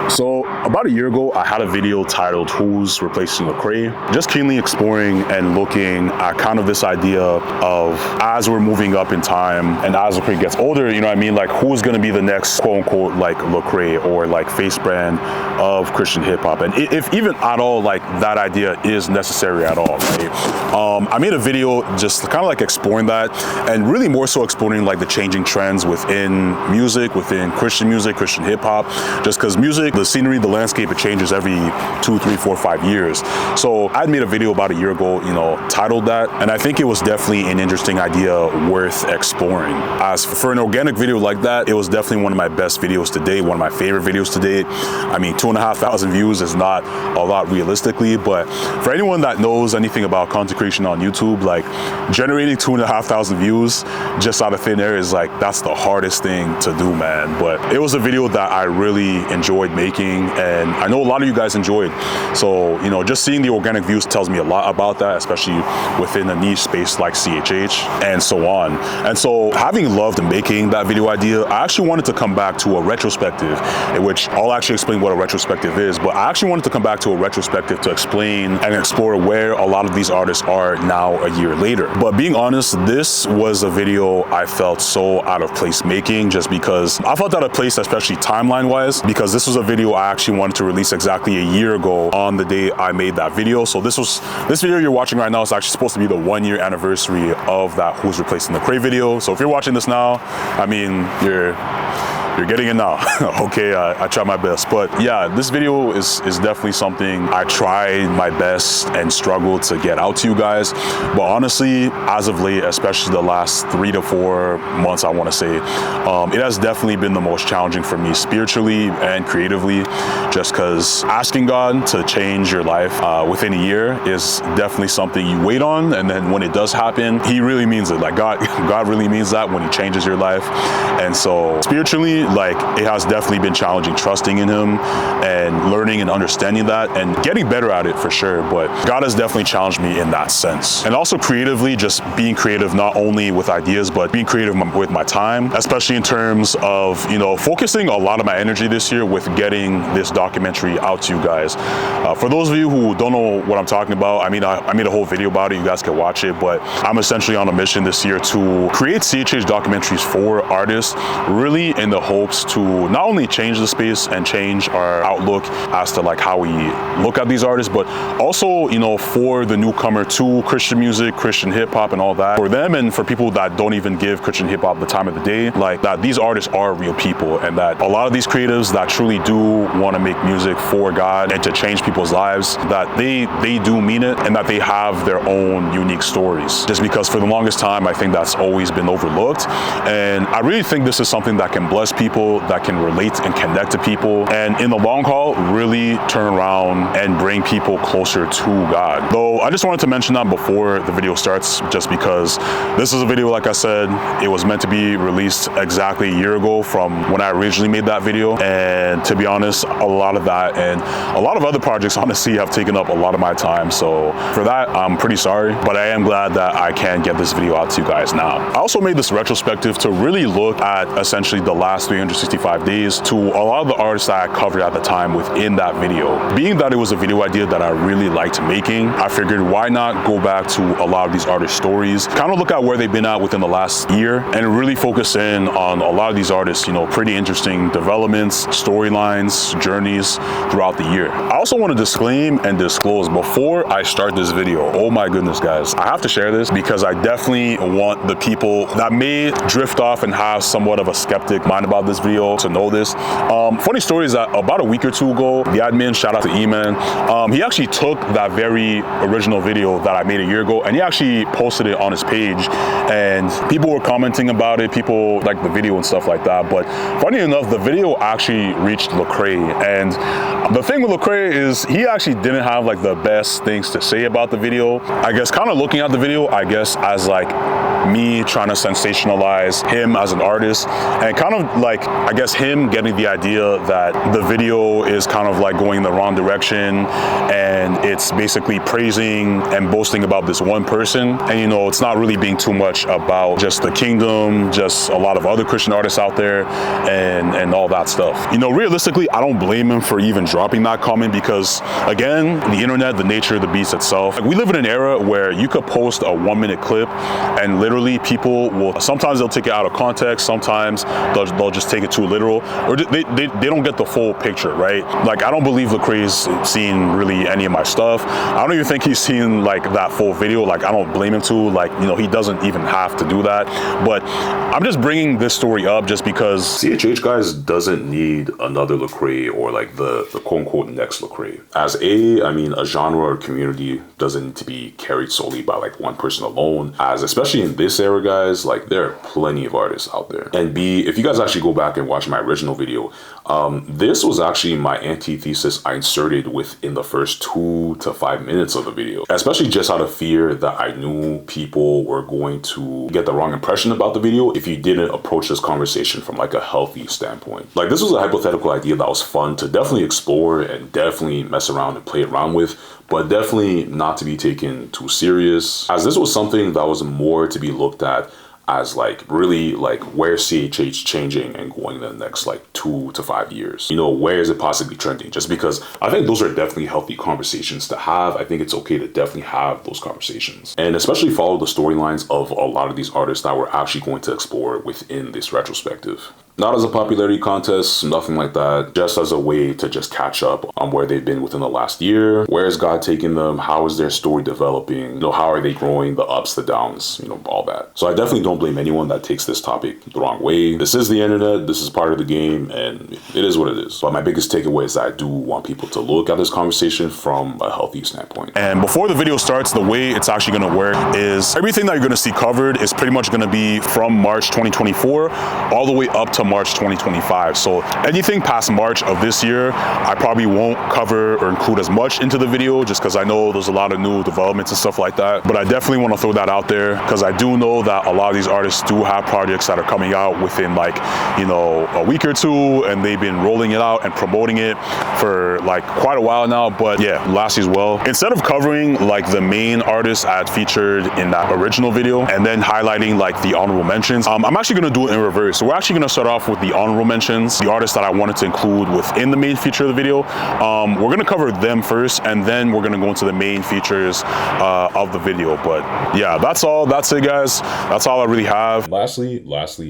So about a year ago, I had a video titled Who's Replacing Lecrae? Just keenly exploring and looking at kind of this idea of as we're moving up in time and as Lecrae gets older, you know what I mean? Like who's gonna be the next quote unquote like Lecrae or like face brand of Christian hip hop? And if even at all, like that idea is necessary at all, right? I made a video just kind of like exploring that and really more so exploring like the changing trends within music, within Christian music, Christian hip hop, just because music, the scenery, the landscape, it changes every 2, 3, 4, 5 years. So I made a video about a year ago, you know, titled that, and I think it was definitely an interesting idea worth exploring. As for an organic video like that, it was definitely one of my best videos to date, one of my favorite videos to date. I mean, 2,500 views is not a lot realistically, but for anyone that knows anything about content creation on YouTube, like generating 2,500 views just out of thin air is like, that's the hardest thing to do, man. But it was a video that I really enjoyed making, and I know a lot of you guys enjoyed. So, you know, just seeing the organic views tells me a lot about that, especially within a niche space like CHH and so on. And so having loved making that video idea, I actually wanted to come back to a retrospective, in which I'll actually explain what a retrospective is, but I actually wanted to come back to a retrospective to explain and explore where a lot of these artists are now a year later. But being honest, this was a video I felt so out of place making, just because I felt out of place, especially timeline wise, because this was a video I actually wanted to release exactly a year ago on the day I made that video. So this video you're watching right now is actually supposed to be the 1-year anniversary of that Who's Replacing Lecrae video. So if you're watching this now, I mean, you're getting it now. Okay, I try my best. But yeah, this video is definitely something I tried my best and struggled to get out to you guys. But honestly, as of late, especially the last 3 to 4 months, I want to say, it has definitely been the most challenging for me spiritually and creatively, just because asking God to change your life within a year is definitely something you wait on. And then when it does happen, He really means it. Like God really means that when He changes your life. And so spiritually, like it has definitely been challenging trusting in Him and learning and understanding that and getting better at it for sure. But God has definitely challenged me in that sense. And also creatively, just being creative, not only with ideas, but being creative with my time, especially in terms of, you know, focusing a lot of my energy this year with getting this documentary out to you guys. For those of you who don't know what I'm talking about, I mean, I made a whole video about it. You guys can watch it, but I'm essentially on a mission this year to create CHH documentaries for artists, really in the hopes to not only change the space and change our outlook as to like how we look at these artists, but also, you know, for the newcomer to Christian music, Christian hip hop and all that, for them and for people that don't even give Christian hip hop the time of the day, like that these artists are real people, and that a lot of these creatives that truly do want to make music for God and to change people's lives, that they do mean it, and that they have their own unique stories. Just because for the longest time, I think that's always been overlooked. And I really think this is something that can bless people, that can relate and connect to people, and in the long haul, really turn around and bring people closer to God. Though I just wanted to mention that before the video starts, just because this is a video, like I said, it was meant to be released exactly a year ago from when I originally made that video. And to be honest, a lot of that and a lot of other projects honestly have taken up a lot of my time. So for that, I'm pretty sorry, but I am glad that I can get this video out to you guys now. I also made this retrospective to really look at essentially the last 365 days to a lot of the artists that I covered at the time within that video. Being that it was a video idea that I really liked making, I figured why not go back to a lot of these artists' stories, kind of look at where they've been at within the last year, and really focus in on a lot of these artists, you know, pretty interesting developments, storylines, journeys throughout the year. I also want to disclaim and disclose before I start this video, oh my goodness guys, I have to share this because I definitely want the people that may drift off and have somewhat of a skeptic mind about this video to know this. Funny story is that about a week or two ago, the admin, shout out to E-Man, he actually took that very original video that I made a year ago and he actually posted it on his page, and people were commenting about it, people liked the video and stuff like that. But funny enough, the video actually reached Lecrae, and the thing with Lecrae is he actually didn't have like the best things to say about the video. I guess kind of looking at the video, I guess as like me trying to sensationalize him as an artist, and kind of like, I guess, him getting the idea that the video is kind of like going in the wrong direction, and it's basically praising and boasting about this one person. And, you know, it's not really being too much about just the kingdom, just a lot of other Christian artists out there, and all that stuff. You know, realistically, I don't blame him for even dropping that comment, because again, the internet, the nature of the beast itself, like, we live in an era where you could post a 1-minute clip and literally people will, sometimes they'll take it out of context, sometimes they'll just take it too literal, or they don't get the full picture, right? Like, I don't believe Lecrae's seen really any of my stuff. I don't even think he's seen like that full video. Like, I don't blame him to, like, you know, he doesn't even have to do that. But I'm just bringing this story up just because CHH, guys, doesn't need another Lecrae, or like the quote unquote next Lecrae. I mean, a genre or community doesn't need to be carried solely by like one person alone, as especially in this era, guys, like there are plenty of artists out there. And B, if you guys actually go back and watch my original video, this was actually my antithesis I inserted within the first 2 to 5 minutes of the video, especially just out of fear that I knew people were going to get the wrong impression about the video if you didn't approach this conversation from like a healthy standpoint. Like, this was a hypothetical idea that was fun to definitely explore and definitely mess around and play around with, but definitely not to be taken too serious, as this was something that was more to be looked at as like really like where CHH changing and going in the next like 2 to 5 years. You know, where is it possibly trending? Just because I think those are definitely healthy conversations to have. I think it's okay to definitely have those conversations, and especially follow the storylines of a lot of these artists that we're actually going to explore within this retrospective. Not as a popularity contest, nothing like that, just as a way to just catch up on where they've been within the last year. Where is God taking them? How is their story developing? You know, how are they growing? The ups, the downs, you know, all that. So I definitely don't blame anyone that takes this topic the wrong way. This is the internet, this is part of the game, and it is what it is. But my biggest takeaway is that I do want people to look at this conversation from a healthy standpoint. And before the video starts, the way it's actually gonna work is everything that you're gonna see covered is pretty much gonna be from March 2024 all the way up to March 2025. So anything past March of this year, I probably won't cover or include as much into the video, just because I know there's a lot of new developments and stuff like that. But I definitely want to throw that out there, because I do know that a lot of these artists do have projects that are coming out within like, you know, a week or two, and they've been rolling it out and promoting it for like quite a while now. But yeah, lastly as well, instead of covering like the main artists I had featured in that original video and then highlighting like the honorable mentions, I'm actually going to do it in reverse. So we're actually going to start off with the honorable mentions, the artists that I wanted to include within the main feature of the video. We're going to cover them first, and then we're going to go into the main features of the video. But yeah, that's all. That's it, guys. That's all I really have. Lastly,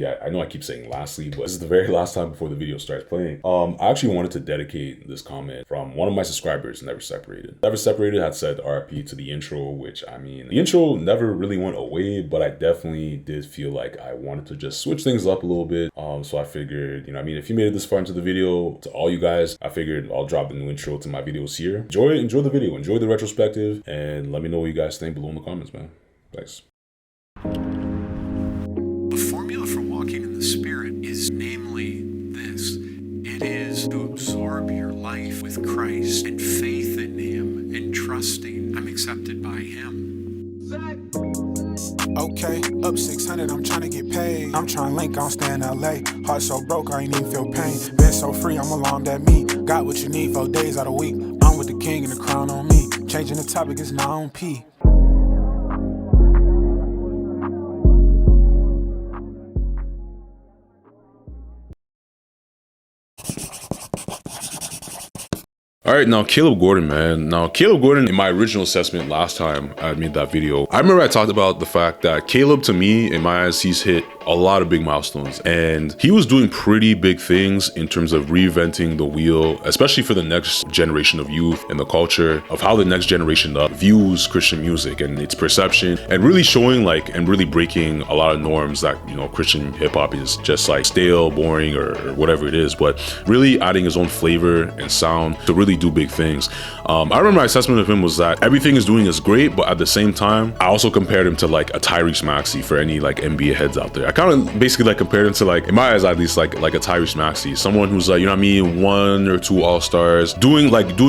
I know I keep saying lastly, but this is the very last time before the video starts playing. I actually wanted to dedicate this comment from one of my subscribers, Never Separated. Never Separated had said RIP to the intro, which, I mean, the intro never really went away, but I definitely did feel like I wanted to just switch things up a little bit. So I figured, you know, I mean, if you made it this far into the video, to all you guys, I figured I'll drop the new intro to my videos here. Enjoy the video, enjoy the retrospective, and let me know what you guys think below in the comments, man. Thanks. The formula for walking in the Spirit is namely this. It is to absorb your life with Christ and faith in Him and trusting I'm accepted by Him. Okay, up 600, I'm trying to get paid. I'm trying to link, I don't stay in LA. Heart so broke, I ain't even feel pain. Been so free, I'm alarmed at me. Got what you need 4 days out of week. I'm with the king and the crown on me. Changing the topic is now on P. All right, now Caleb Gordon, man. Now Caleb Gordon, in my original assessment last time I made that video, I remember I talked about the fact that Caleb, to me, in my eyes, he's hit a lot of big milestones, and he was doing pretty big things in terms of reinventing the wheel, especially for the next generation of youth and the culture of how the next generation views Christian music and its perception, and really showing like and really breaking a lot of norms that, you know, Christian hip hop is just like stale, boring, or whatever it is, but really adding his own flavor and sound to really do big things. I remember my assessment of him was that everything he's doing is great, but at the same time, I also compared him to like a Tyrese Maxey for any like NBA heads out there. I kind of basically like compared him to like, in my eyes at least, like a Tyrese Maxey, someone who's like, you know what I mean, 1 or 2 All-Stars, doing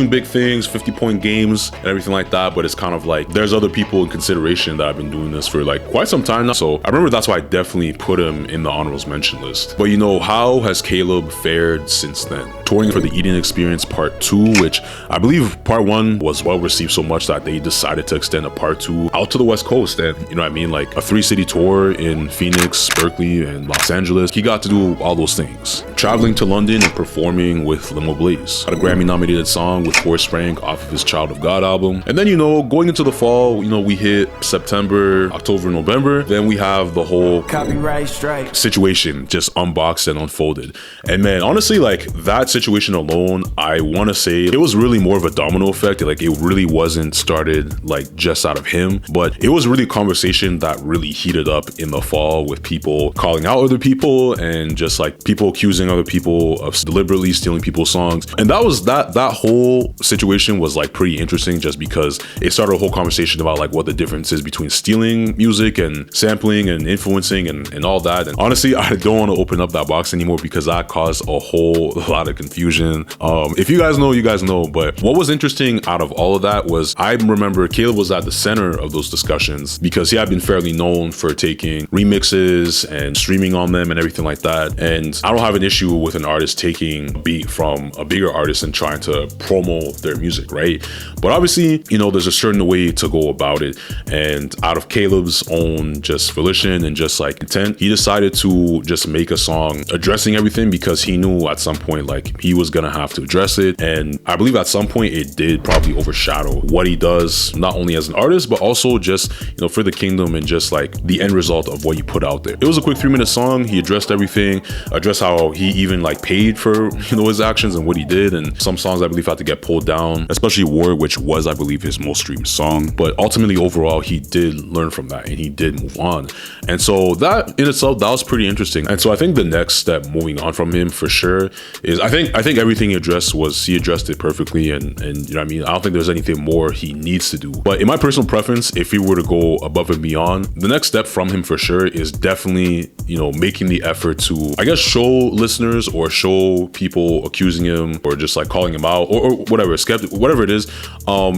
big things, 50-point games and everything like that, but it's kind of like there's other people in consideration that have been doing this for like quite some time now. So I remember that's why I definitely put him in the honorables mention list. But you know, how has Caleb fared since then? Touring for the Eden Experience Part 2, which I believe Part 1 was well received so much that they decided to extend a Part 2 out to the West Coast, and you know what I mean, like a 3-city tour in Phoenix, Berkeley, and Los Angeles. He got to do all those things. Traveling to London and performing with Limo Blaze. Had a Grammy-nominated song with Force Rank off of his Child of God album. And then, you know, going into the fall, you know, we hit September, October, November. Then we have the whole copyright strike situation just unboxed and unfolded. And man, honestly, like that situation alone, I want to say it was really more of a domino effect. Like it really wasn't started like just out of him, but it was really a conversation that really heated up in the fall with people calling out other people and just like people accusing other people of deliberately stealing people's songs. And that was that whole situation was like pretty interesting, just because it started a whole conversation about like what the difference is between stealing music and sampling and influencing and all that. And honestly, I don't want to open up that box anymore because that caused a whole lot of confusion. If you guys know, you guys know. But what was interesting out of all of that was I remember Caleb was at the center of those discussions because he had been fairly known for taking remixes and streaming on them and everything like that. And I don't have an issue with an artist taking a beat from a bigger artist and trying to promo their music, right? But obviously, you know, there's a certain way to go about it. And out of Caleb's own just volition and just like intent, he decided to just make a song addressing everything because he knew at some point like he was gonna have to address it. And I believe at some point it did probably overshadow what he does, not only as an artist, but also just, you know, for the kingdom and just like the end result of what you put out there. It was a quick 3-minute song. He addressed everything, addressed how he even like paid for, you know, his actions and what he did. And some songs I believe had to get pulled down, especially War, which was I believe his most streamed song. But ultimately overall, he did learn from that and he did move on. And so that in itself, that was pretty interesting. And so I think the next step moving on from him for sure is I think everything he addressed it perfectly, and you know what I mean, I don't think there's anything more he needs to do. But in my personal preference, if he were to go above and beyond, the next step from him for sure is definitely, you know, making the effort to, I guess, show listeners or show people accusing him or just like calling him out or whatever, skeptic, whatever it is,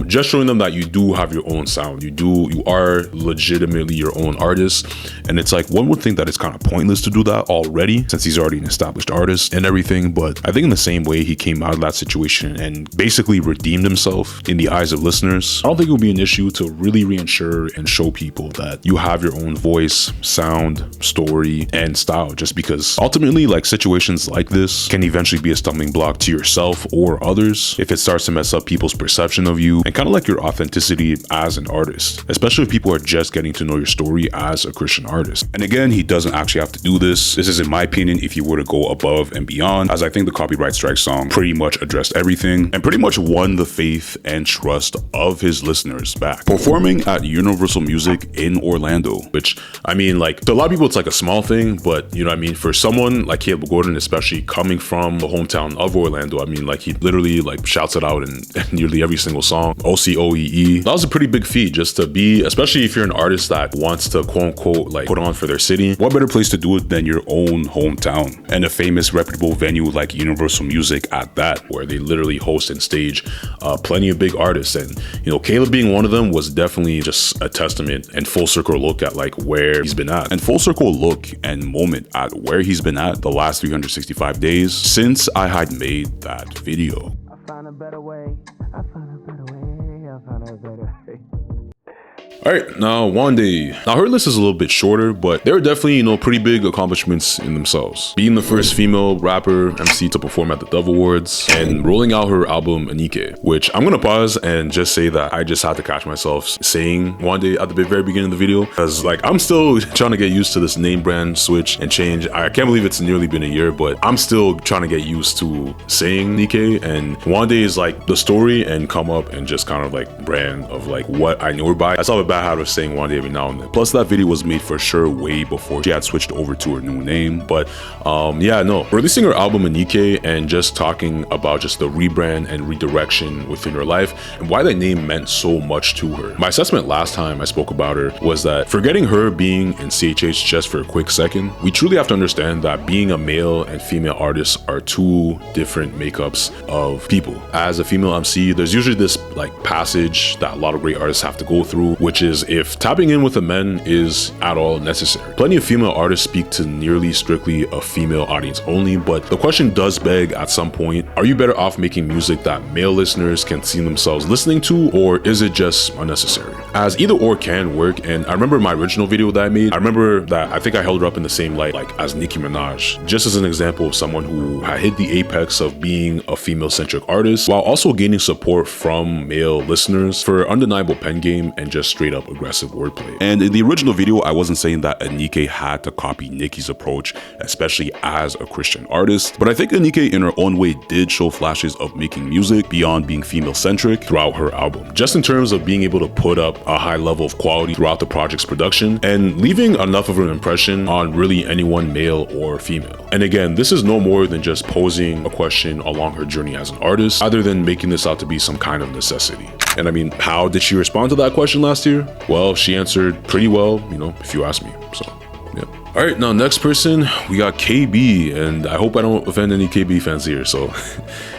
just showing them that you do have your own sound. You are legitimately your own artist. And it's like, one would think that it's kind of pointless to do that already since he's already an established artist and everything. But I think in the same way he came out of that situation and basically redeemed himself in the eyes of listeners, I don't think it would be an issue to really reinsure and show people that you have your own voice, sound, story, and style, just because ultimately like situations like this can eventually be a stumbling block to yourself or others if it starts to mess up people's perception of you and kind of like your authenticity as an artist, especially if people are just getting to know your story as a Christian artist. And again, he doesn't actually have to do this. This is, in my opinion, if you were to go above and beyond, as I think the copyright strike song pretty much addressed everything and pretty much won the faith and trust of his listeners back. Performing at Universal Music in Orlando, which I mean, like to a lot of people it's like a small thing, but you know what I mean, for someone like Caleb Gordon, especially coming from the hometown of Orlando, I mean, like he literally like shouts it out in nearly every single song, OCOEE. That was a pretty big feat just to be, especially if you're an artist that wants to quote unquote like put on for their city. What better place to do it than your own hometown and a famous reputable venue like Universal Music at that, where they literally host and stage plenty of big artists. And you know, Caleb being one of them was definitely just a testament and full circle look at like where he's been at, and full circle look and moment at where he's been at the last 365 days since I had made that video. I found a better way. I found a better way. I found a better way. All right, now Wande. Now her list is a little bit shorter, but there were definitely, you know, pretty big accomplishments in themselves. Being the first female rapper MC to perform at the Dove Awards and rolling out her album Anike, which I'm gonna pause and just say that I just had to catch myself saying Wande at the very beginning of the video, because like I'm still trying to get used to this name brand switch and change. I can't believe it's nearly been a year, but I'm still trying to get used to saying Nike, and Wande is like the story and come up and just kind of like brand of like what I know her by. I saw it bad habit of saying Wande every now and then. Plus that video was made for sure way before she had switched over to her new name. But yeah, no, releasing her album Anike and just talking about just the rebrand and redirection within her life and why that name meant so much to her. My assessment last time I spoke about her was that forgetting her being in CHH just for a quick second, we truly have to understand that being a male and female artist are two different makeups of people. As a female MC, there's usually this like passage that a lot of great artists have to go through, which is if tapping in with the men is at all necessary. Plenty of female artists speak to nearly strictly a female audience only, but the question does beg at some point, are you better off making music that male listeners can see themselves listening to, or is it just unnecessary? As either or can work, and I remember my original video that I made, I remember that I think I held her up in the same light like as Nicki Minaj, just as an example of someone who had hit the apex of being a female-centric artist while also gaining support from male listeners for undeniable pen game and just straight up aggressive wordplay. And in the original video, I wasn't saying that Anike had to copy Nicki's approach, especially as a Christian artist, but I think Anike in her own way did show flashes of making music beyond being female-centric throughout her album, just in terms of being able to put up a high level of quality throughout the project's production and leaving enough of an impression on really anyone, male or female. And again, this is no more than just posing a question along her journey as an artist, other than making this out to be some kind of necessity. And I mean, how did she respond to that question last year? Well, she answered pretty well, you know, if you ask me. So, yeah. All right, now next person, we got KB, and I hope I don't offend any KB fans here, so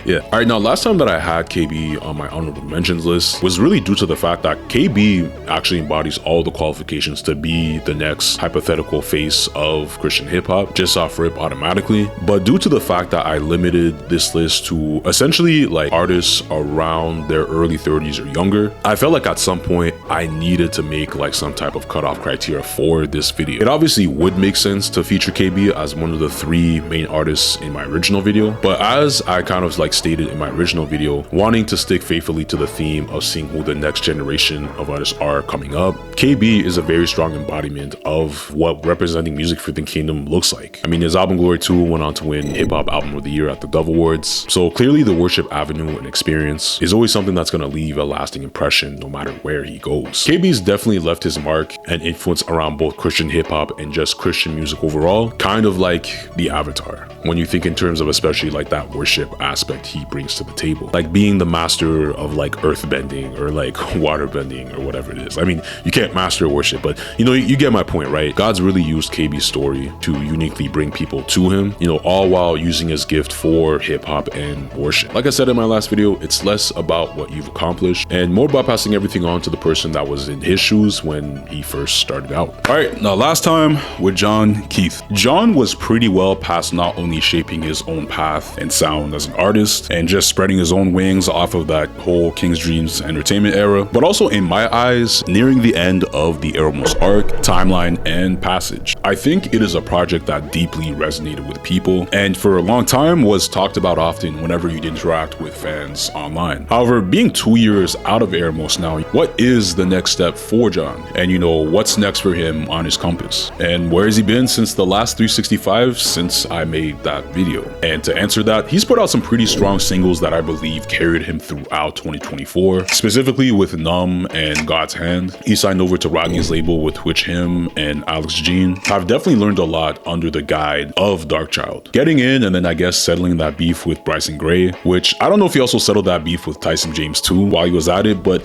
yeah. All right, now last time that I had KB on my honorable mentions list was really due to the fact that KB actually embodies all the qualifications to be the next hypothetical face of Christian hip hop, just off rip automatically. But due to the fact that I limited this list to essentially like artists around their early 30s or younger, I felt like at some point I needed to make like some type of cutoff criteria for this video. It obviously would make sense to feature KB as one of the 3 main artists in my original video, but as I kind of like stated in my original video, wanting to stick faithfully to the theme of seeing who the next generation of artists are coming up, KB is a very strong embodiment of what representing music for the kingdom looks like. I mean, his album Glory 2 went on to win Hip Hop Album of the Year at the Dove Awards, so clearly the worship avenue and experience is always something that's going to leave a lasting impression no matter where he goes. KB's definitely left his mark and influence around both Christian hip hop and just Christian music overall, kind of like the Avatar, when you think in terms of especially like that worship aspect he brings to the table, like being the master of like earth bending or like water bending or whatever it is. I mean, you can't master worship, but you know, you get my point, right? God's really used KB's story to uniquely bring people to him, you know, all while using his gift for hip hop and worship. Like I said in my last video, it's less about what you've accomplished and more about passing everything on to the person that was in his shoes when he first started out. All right, now last time with John Keith. John was pretty well past not only shaping his own path and sound as an artist and just spreading his own wings off of that whole King's Dreams entertainment era, but also in my eyes, nearing the end of the Eremos arc, timeline, and passage. I think it is a project that deeply resonated with people and for a long time was talked about often whenever you'd interact with fans online. However, being 2 years out of Eremos now, what is the next step for John? And you know, what's next for him on his compass? And where has he been since the last 365 since I made that video? And to answer that, he's put out some pretty strong singles that I believe carried him throughout 2024, specifically with Numb and God's Hand. He signed over to Rodney's label, with which him and Alex Jean have definitely learned a lot under the guide of Darkchild. Getting in and then I guess settling that beef with Bryson Gray, which I don't know if he also settled that beef with Tyson James too while he was at it, but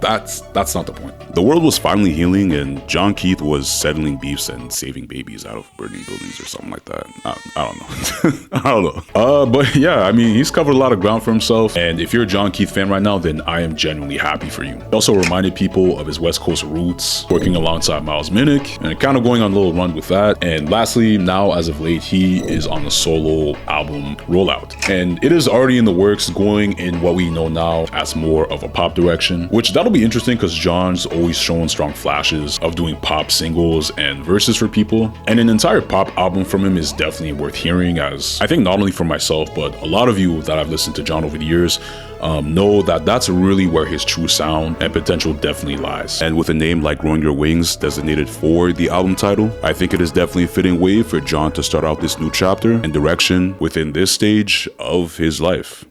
that's not the point. The world was finally healing and John Keith was settling beefs and saving babies out of burning buildings or something like that. I don't know. I don't know. But yeah, I mean, he's covered a lot of ground for himself, and if you're a John Keith fan right now, then I am genuinely happy for you. He also reminded people of his West Coast roots, working alongside Miles Minnick and kind of going on a little run with that. And lastly, now as of late, he is on a solo album rollout, and it is already in the works, going in what we know now as more of a pop direction, which that'll be interesting because John's always shown strong flashes of doing pop singles and verses for people, and an entire pop album from him is definitely worth hearing, as I think not only for myself but a lot of you that I've listened to John over the years know that that's really where his true sound and potential definitely lies. And with a name like Growing Your Wings designated for the album title, I think it is definitely a fitting way for John to start out this new chapter and direction within this stage of his life.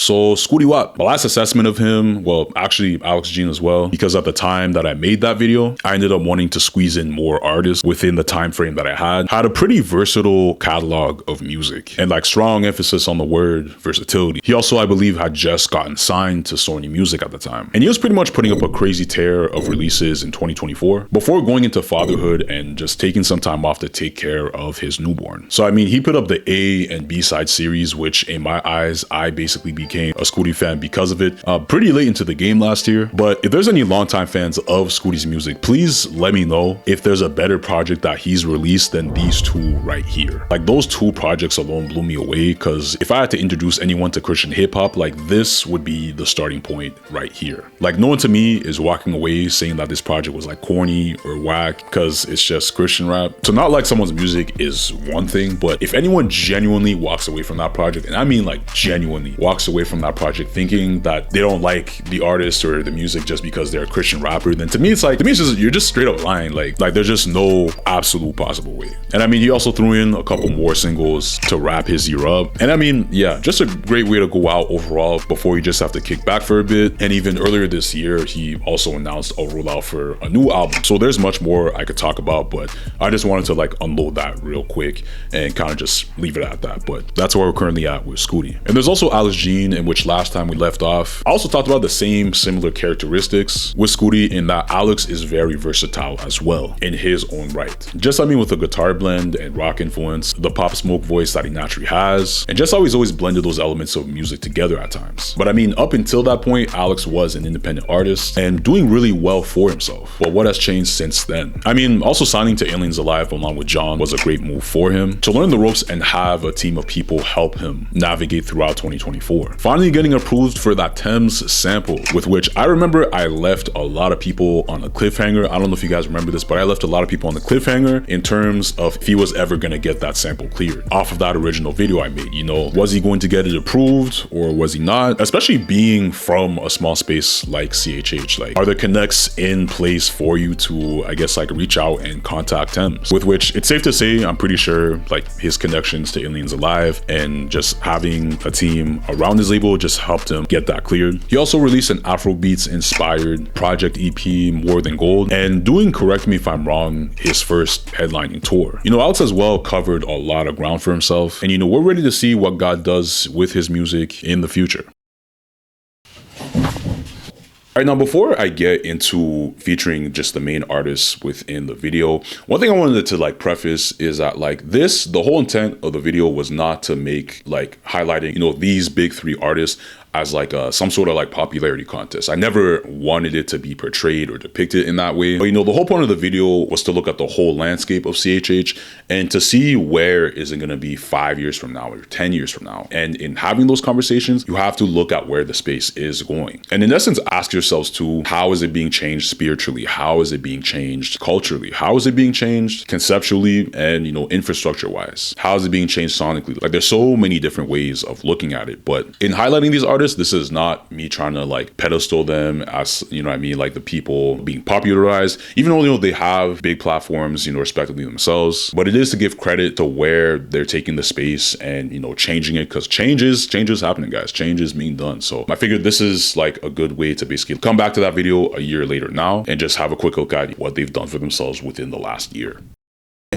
So ScootieWop, my last assessment of him, well, actually Alex Jean as well, because at the time that I made that video, I ended up wanting to squeeze in more artists within the time frame that I had a pretty versatile catalog of music and like strong emphasis on the word versatility. He also, I believe, had just gotten signed to Sony Music at the time. And he was pretty much putting up a crazy tear of releases in 2024 before going into fatherhood and just taking some time off to take care of his newborn. So I mean, he put up the A and B side series, which in my eyes, I basically became a Scootie fan because of it pretty late into the game last year. But if there's any longtime fans of Scootie's music, please let me know if there's a better project that he's released than these two right here. Like those two projects alone blew me away, because if I had to introduce anyone to Christian hip hop, like this would be the starting point right here. Like no one to me is walking away saying that this project was like corny or whack because it's just Christian rap. So not like someone's music is one thing, but if anyone genuinely walks away from that project, and I mean like genuinely walks away from that project thinking that they don't like the artist or the music just because they're a Christian rapper, then to me it's just, you're just straight up lying. Like there's just no absolute possible way. And I mean, he also threw in a couple more singles to wrap his year up. And I mean, yeah, just a great way to go out overall before you just have to kick back for a bit. And even earlier this year, he also announced a rollout for a new album. So there's much more I could talk about, but I just wanted to like unload that real quick and kind of just leave it at that. But that's where we're currently at with Scootie. And there's also Alex Jean, in which last time we left off, I also talked about the same similar characteristics with Scootie, in that Alex is very versatile as well in his own right. Just, I mean, with a guitar blend and rock influence, the Pop Smoke voice that he naturally has, and just how he's always blended those elements of music together at times. But I mean, up until that point, Alex was an independent artist and doing really well for himself. But what has changed since then? I mean, also signing to Aliens Alive along with John was a great move for him to learn the ropes and have a team of people help him navigate throughout 2024. Finally getting approved for that Thames sample, with which I remember I left a lot of people on a cliffhanger. I don't know if you guys remember this, but I left a lot of people on the cliffhanger in terms of if he was ever going to get that sample cleared off of that original video I made. You know, was he going to get it approved or was he not? Especially being from a small space like CHH, like are the connects in place for you to, I guess, like reach out and contact Thames? With which it's safe to say, I'm pretty sure like his connections to Aliens Alive and just having a team around his label just helped him get that cleared. He also released an Afrobeats inspired project EP, More Than Gold, and doing, correct me if I'm wrong, his first headlining tour. You know, Alex as well covered a lot of ground for himself, and you know, we're ready to see what God does with his music in the future. All right, now before I get into featuring just the main artists within the video, one thing I wanted to like preface is that like the whole intent of the video was not to make like highlighting, you know, these big three artists as like some sort of like popularity contest. I never wanted it to be portrayed or depicted in that way. But you know, the whole point of the video was to look at the whole landscape of CHH and to see where is it going to be 5 years from now or 10 years from now. And in having those conversations, you have to look at where the space is going. And in essence, ask yourselves too, how is it being changed spiritually? How is it being changed culturally? How is it being changed conceptually and, you know, infrastructure wise? How is it being changed sonically? Like there's so many different ways of looking at it. But in highlighting these artists, this is not me trying to like pedestal them as, you know what I mean, like the people being popularized, even though, you know, they have big platforms, you know, respectively themselves, but it is to give credit to where they're taking the space and, you know, changing it, because change is happening, guys. Change is being done. So I figured this is like a good way to basically come back to that video a year later now and just have a quick look at what they've done for themselves within the last year.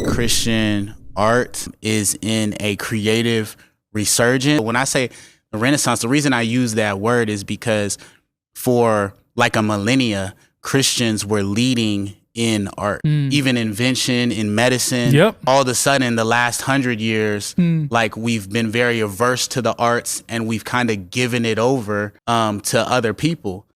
Christian art is in a creative resurgence. When I say the Renaissance, the reason I use that word is because for like a millennia, Christians were leading in art, even invention, in medicine. Yep. All of a sudden, the last 100 years, like we've been very averse to the arts and we've kind of given it over to other people.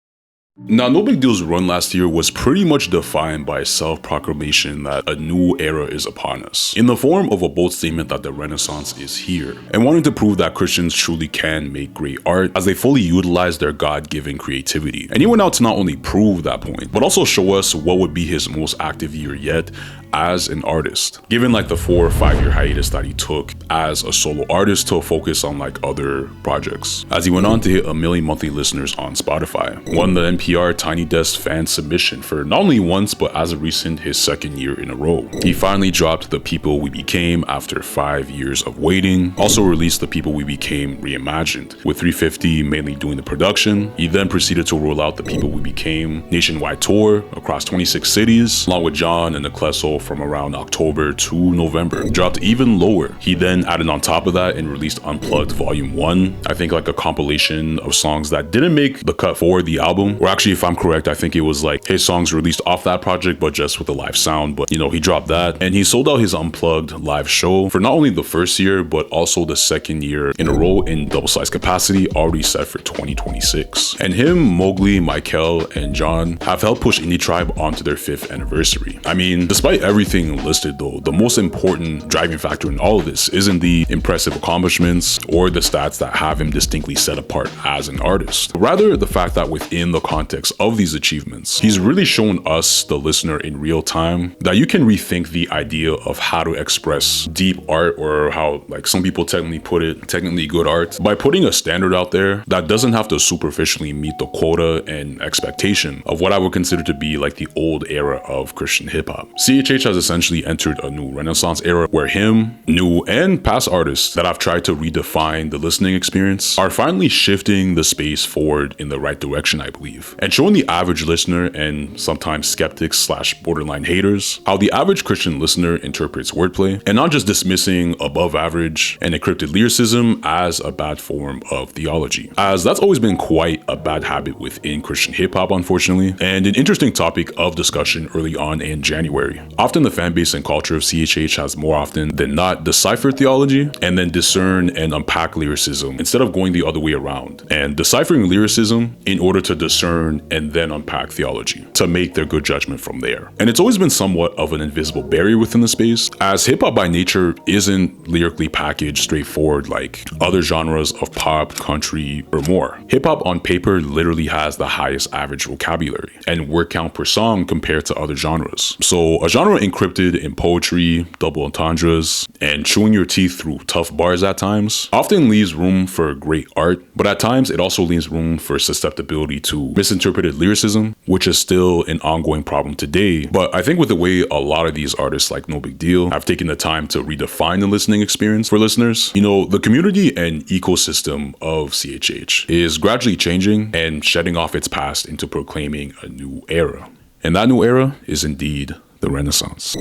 Now, Nobigdyl's run last year was pretty much defined by self-proclamation that a new era is upon us, in the form of a bold statement that the Renaissance is here, and wanting to prove that Christians truly can make great art as they fully utilize their God-given creativity. And he went out to not only prove that point, but also show us what would be his most active year yet, as an artist, given like the 4 or 5 year hiatus that he took as a solo artist to focus on like other projects. As he went on to hit 1 million monthly listeners on Spotify, won the NPR Tiny Desk fan submission for not only once, but as of recent, his 2nd year in a row. He finally dropped The People We Became after 5 years of waiting, also released The People We Became Reimagined, with 350 mainly doing the production. He then proceeded to roll out The People We Became nationwide tour across 26 cities, along with John and Ecleso from around October to November. Dropped even lower. He then added on top of that and released Unplugged Volume 1, I think like a compilation of songs that didn't make the cut for the album, or actually if I'm correct, I think it was like his songs released off that project but just with a live sound. But you know, he dropped that, and he sold out his Unplugged live show for not only the 1st year but also the 2nd year in a row in double-sized capacity, already set for 2026. And him, Mowgli, Michael, and John have helped push Indie Tribe onto their 5th anniversary. I mean, despite everything listed though, the most important driving factor in all of this isn't the impressive accomplishments or the stats that have him distinctly set apart as an artist. Rather, the fact that within the context of these achievements, he's really shown us, the listener, in real time that you can rethink the idea of how to express deep art, or how like some people technically put it, technically good art, by putting a standard out there that doesn't have to superficially meet the quota and expectation of what I would consider to be like the old era of Christian hip hop. CHH has essentially entered a new renaissance era where him, new and past artists that have tried to redefine the listening experience are finally shifting the space forward in the right direction, I believe, and showing the average listener and sometimes skeptics / borderline haters how the average Christian listener interprets wordplay, and not just dismissing above average and encrypted lyricism as a bad form of theology, as that's always been quite a bad habit within Christian hip hop, unfortunately, and an interesting topic of discussion early on in January. Often the fan base and culture of CHH has more often than not deciphered theology and then discern and unpack lyricism instead of going the other way around and deciphering lyricism in order to discern and then unpack theology to make their good judgment from there. And it's always been somewhat of an invisible barrier within the space, as hip hop by nature isn't lyrically packaged straightforward like other genres of pop, country, or more. Hip hop on paper literally has the highest average vocabulary and word count per song compared to other genres. So a genre encrypted in poetry, double entendres, and chewing your teeth through tough bars at times often leaves room for great art, but at times it also leaves room for susceptibility to misinterpreted lyricism, which is still an ongoing problem today. But I think with the way a lot of these artists like Nobigdyl have taken the time to redefine the listening experience for listeners, you know, the community and ecosystem of CHH is gradually changing and shedding off its past into proclaiming a new era. And that new era is indeed the Renaissance.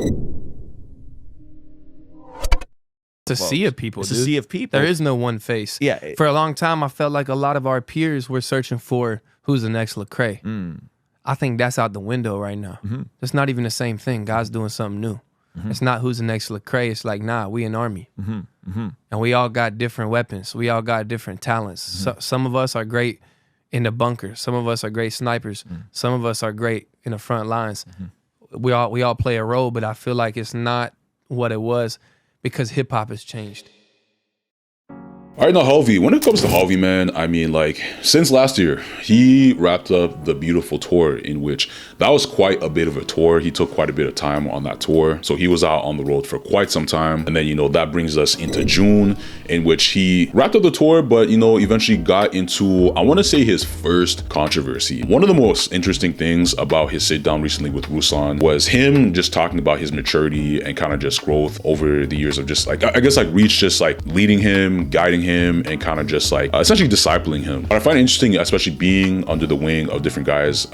It's a sea of people, It's dude. a sea of people. There is no one face. Yeah. For a long time, I felt like a lot of our peers were searching for who's the next Lecrae. I think that's out the window right now. It's not even the same thing. God's doing something new. It's not who's the next Lecrae. It's like, nah, we an army. And we all got different weapons. We all got different talents. So, some of us are great in the bunker. Some of us are great snipers. Some of us are great in the front lines. We all play a role, but I feel like it's not what it was because hip hop has changed. All right, now Hulvey, when it comes to Hulvey, man, I mean, like, since last year, he wrapped up the Beautiful tour, in which that was quite a bit of a tour. He took quite a bit of time on that tour. So he was out on the road for quite some time. And then, you know, that brings us into June, in which he wrapped up the tour, but, you know, eventually got into, I want to say, his first controversy. One of the most interesting things about his sit down recently with Rusan was him just talking about his maturity and kind of just growth over the years of just like, I guess like Reach just like leading him, guiding him, and kind of just like essentially discipling him. But I find it interesting, especially being under the wing of different guys,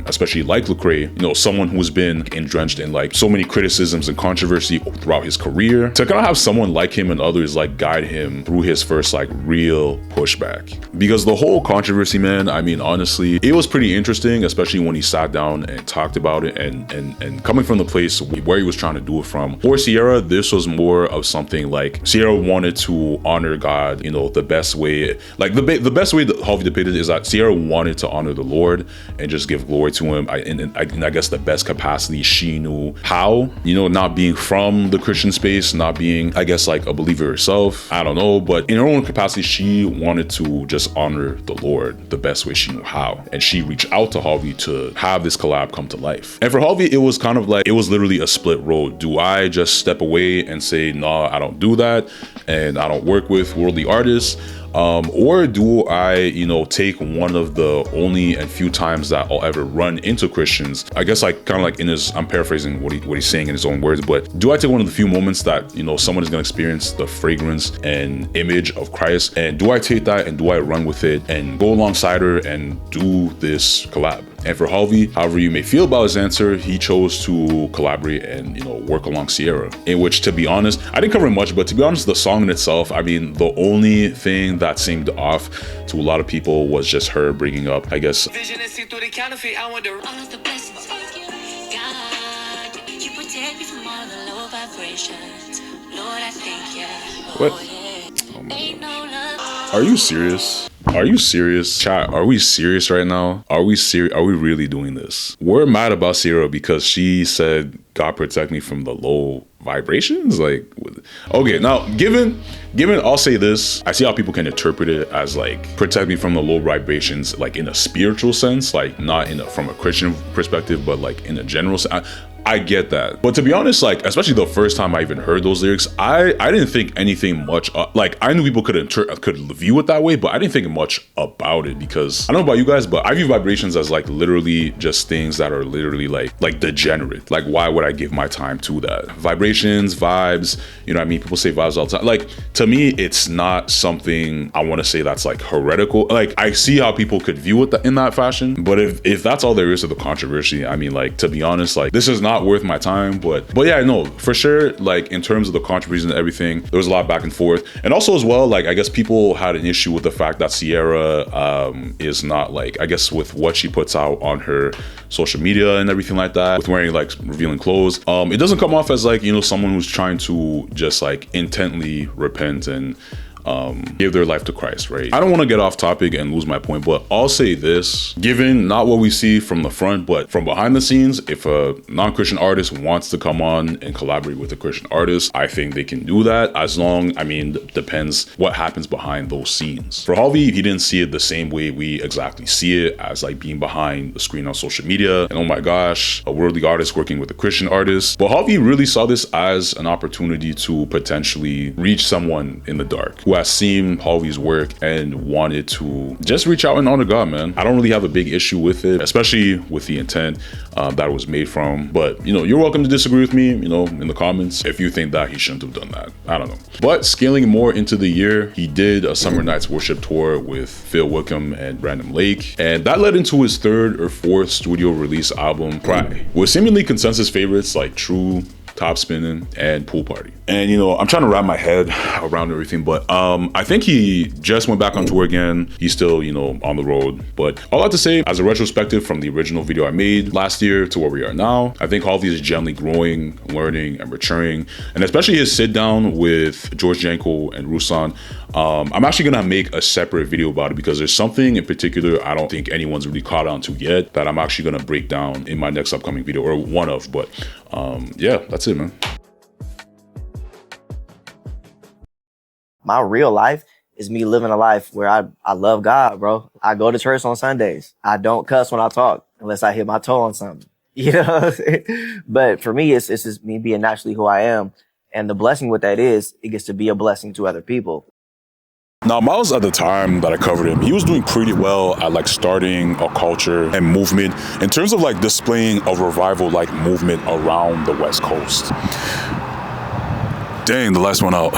especially like Lecrae, you know, someone who's been drenched in like so many criticisms and controversy throughout his career, to kind of have someone like him and others like guide him through his first like real pushback. Because the whole controversy, man, I mean, honestly, it was pretty interesting, especially when he sat down and talked about it, and coming from the place where he was trying to do it from. For Sierra, this was more of something like Sierra wanted to honor God that, you know, the best way, like the best way that Hulvey depicted is that Sierra wanted to honor the Lord and just give glory to him. And I guess the best capacity she knew how, you know, not being from the Christian space, not being, I guess, like a believer herself, I don't know, but in her own capacity, she wanted to just honor the Lord the best way she knew how. And she reached out to Hulvey to have this collab come to life. And for Hulvey, it was kind of like, it was literally a split road. Do I just step away and say, nah, I don't do that, and I don't work with worldly artists? Or do I, you know, take one of the only and few times that I'll ever run into Christians, I guess, like kind of like in his, I'm paraphrasing what he's saying in his own words, but do I take one of the few moments that, you know, someone is going to experience the fragrance and image of Christ, and do I take that and do I run with it and go alongside her and do this collab? And for Hulvey, however you may feel about his answer, he chose to collaborate and, you know, work along Sierra, in which, to be honest, I didn't cover much, but to be honest, the song in itself, I mean, the only thing that seemed off to a lot of people was just her bringing up, I guess, Vision and see through the counterfeit. I wonder. All of the blessings, thank you, God. You protect me from all the low vibrations. Lord, I thank you. What? Oh my God. Are you serious? Are you serious? Chat, are we serious right now? Are we serious? Are we really doing this? We're mad about Sierra because she said, God protect me from the low vibrations? Like, okay, now given I'll say this, I see how people can interpret it as like protect me from the low vibrations, like in a spiritual sense, like not in a, from a Christian perspective, but like in a general sense. I get that, but to be honest, like especially the first time I even heard those lyrics, I didn't think anything much. Like I knew people could view it that way, but I didn't think much about it because I don't know about you guys, but I view vibrations as like literally just things that are literally like degenerate. Like why would I give my time to that? Vibrations, vibes, you know what I mean? People say vibes all the time. Like to me, it's not something I want to say that's like heretical. Like I see how people could view it in that fashion, but if that's all there is to the controversy, I mean, like to be honest, like this is not worth my time, but yeah, no, for sure, like in terms of the controversies and everything, there was a lot back and forth. And also as well, like I guess people had an issue with the fact that Sierra is not like, I guess with what she puts out on her social media and everything like that, with wearing like revealing clothes, it doesn't come off as like, you know, someone who's trying to just like intently repent and give their life to Christ, right? I don't want to get off topic and lose my point, but I'll say this, given not what we see from the front, but from behind the scenes, if a non-Christian artist wants to come on and collaborate with a Christian artist, I think they can do that as long, I mean, depends what happens behind those scenes. For Hulvey, he didn't see it the same way we exactly see it, as like being behind the screen on social media, and oh my gosh, a worldly artist working with a Christian artist. But Hulvey really saw this as an opportunity to potentially reach someone in the dark who has seen Hulvey's work and wanted to just reach out and honor God, man. I don't really have a big issue with it, especially with the intent that it was made from. But, you know, you're welcome to disagree with me, you know, in the comments if you think that he shouldn't have done that. I don't know. But scaling more into the year, he did a Summer Nights Worship Tour with Phil Wickham and Brandon Lake, and that led into his third or fourth studio release album, Cry, with seemingly consensus favorites like True, Top Spinnin', and Pool Party. And you know, I'm trying to wrap my head around everything, but I think he just went back on tour again. He's still, you know, on the road. But all I have to say, as a retrospective from the original video I made last year to where we are now, I think Hulvey is gently growing, learning, and maturing. And especially his sit down with George Janko and Rusan, I'm actually gonna make a separate video about it because there's something in particular I don't think anyone's really caught on to yet that I'm actually gonna break down in my next upcoming video, or one of. But yeah, that's it, man. My real life is me living a life where I love God, bro. I go to church on Sundays. I don't cuss when I talk unless I hit my toe on something. You know what I'm saying? But for me, it's just me being naturally who I am. And the blessing with that is it gets to be a blessing to other people. Now, Miles, at the time that I covered him, he was doing pretty well at like starting a culture and movement in terms of like displaying a revival like movement around the West Coast. Dang, the lights went out.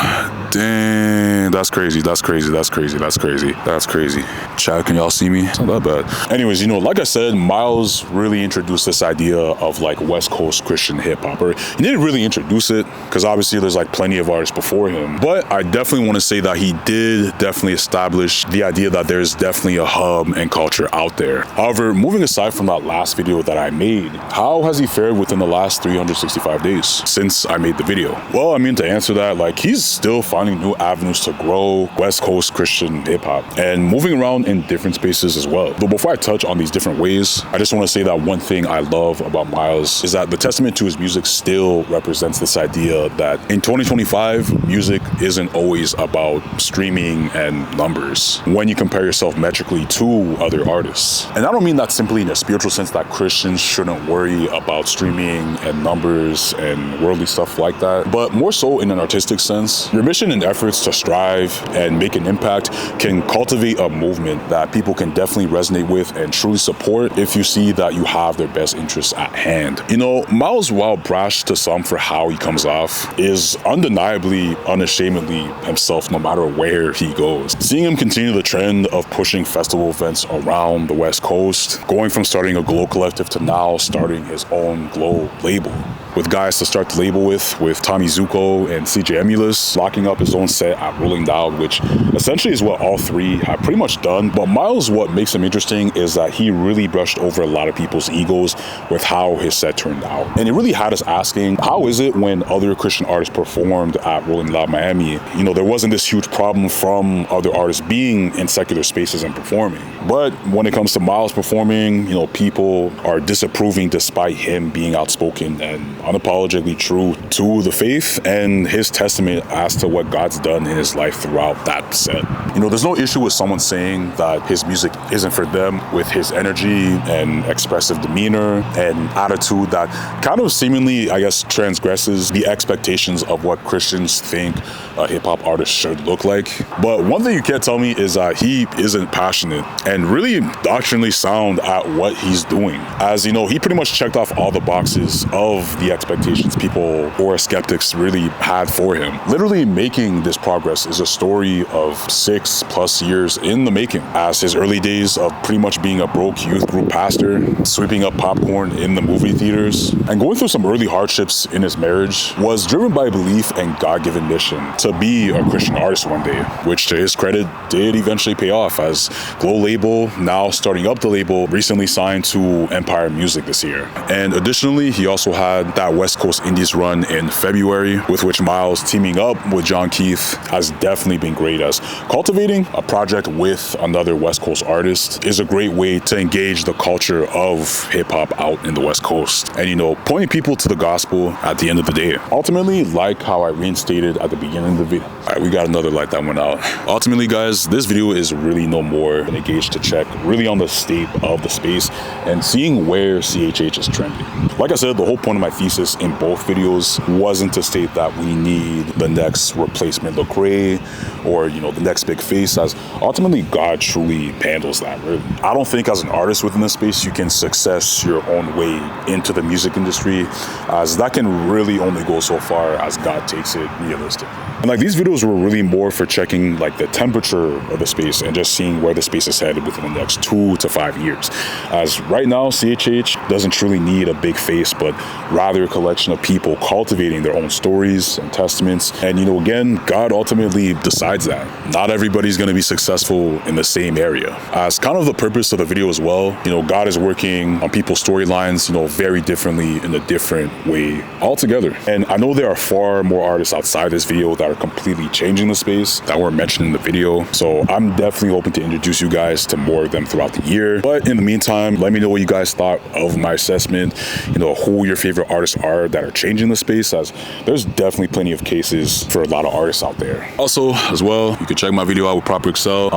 Dang, that's crazy. That's crazy. That's crazy. That's crazy. That's crazy. Chat, can y'all see me? It's not that bad. Anyways, you know, like I said, Miles really introduced this idea of like West Coast Christian hip hop. Or he didn't really introduce it because obviously there's like plenty of artists before him. But I definitely want to say that he did definitely establish the idea that there's definitely a hub and culture out there. However, moving aside from that last video that I made, how has he fared within the last 365 days since I made the video? Well, I mean, to answer that, like, he's still finding new avenues to grow West Coast Christian hip hop and moving around in different spaces as well. But before I touch on these different ways, I just want to say that one thing I love about Miles is that the testament to his music still represents this idea that in 2025, music isn't always about streaming and numbers when you compare yourself metrically to other artists. And I don't mean that simply in a spiritual sense that Christians shouldn't worry about streaming and numbers and worldly stuff like that, but more so in an artistic sense. Your mission and efforts to strive and make an impact can cultivate a movement that people can definitely resonate with and truly support if you see that you have their best interests at hand. You know, Miles, while brash to some for how he comes off, is undeniably, unashamedly himself no matter where he goes. Seeing him continue the trend of pushing festival events around the West Coast, going from starting a Glow collective to now starting his own Glow label, with guys to start the label with Tommy Zuko and CJ Emulus, locking up his own set at Rolling Loud, which essentially is what all three have pretty much done. But Miles, what makes him interesting is that he really brushed over a lot of people's egos with how his set turned out. And it really had us asking, how is it when other Christian artists performed at Rolling Loud Miami, you know, there wasn't this huge problem from other artists being in secular spaces and performing. But when it comes to Miles performing, you know, people are disapproving despite him being outspoken and unapologetically true to the faith and his testament as to what God's done in his life throughout that set. You know, there's no issue with someone saying that his music isn't for them with his energy and expressive demeanor and attitude that kind of seemingly, I guess, transgresses the expectations of what Christians think a hip-hop artist should look like. But one thing you can't tell me is that he isn't passionate and really doctrinally sound at what he's doing. As you know, he pretty much checked off all the boxes of the expectations people or skeptics really had for him. Literally making this progress is a story of 6+ years in the making, as his early days of pretty much being a broke youth group pastor, sweeping up popcorn in the movie theaters, and going through some early hardships in his marriage was driven by belief and God-given mission to be a Christian artist one day, which to his credit did eventually pay off, as Glow label, now starting up the label, recently signed to Empire Music this year. And additionally, he also had that West Coast Indies run in February, with which Miles teaming up with John Keith has definitely been great, as cultivating a project with another West Coast artist is a great way to engage the culture of hip hop out in the West Coast and, you know, pointing people to the gospel at the end of the day. Ultimately, like how I reinstated at the beginning of the video. All right, we got another light that went out. Ultimately, guys, this video is really no more than a gauge to check really on the state of the space and seeing where CHH is trending. Like I said, the whole point of my thesis in both videos wasn't to state that we need the next replacement Lecrae or, you know, the next big face, as ultimately God truly handles that, really. I don't think as an artist within this space you can success your own way into the music industry, as that can really only go so far as God takes it realistically. And like, these videos were really more for checking like the temperature of the space and just seeing where the space is headed within the next 2 to 5 years. As right now, CHH doesn't truly need a big face, but rather a collection of people cultivating their own stories and testaments. And, you know, again, God ultimately decides that. Not everybody's going to be successful in the same area. As kind of the purpose of the video as well, you know, God is working on people's storylines, you know, very differently in a different way altogether. And I know there are far more artists outside this video that are completely changing the space that weren't mentioned in the video. So I'm definitely hoping to introduce you guys to more of them throughout the year. But in the meantime, let me know what you guys thought of my assessment, you know, who your favorite artists are that are changing the space, as there's definitely plenty of cases for a lot of artists out there. Also, as well, you can check my video out with Proper Excel.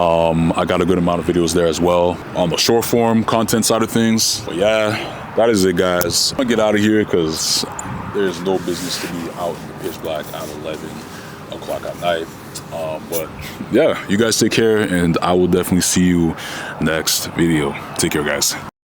I got a good amount of videos there as well on the short form content side of things. But yeah, that is it, guys. I'm gonna get out of here because there's no business to be out in the pitch black at 11 o'clock at night. But yeah, you guys take care, and I will definitely see you next video. Take care, guys.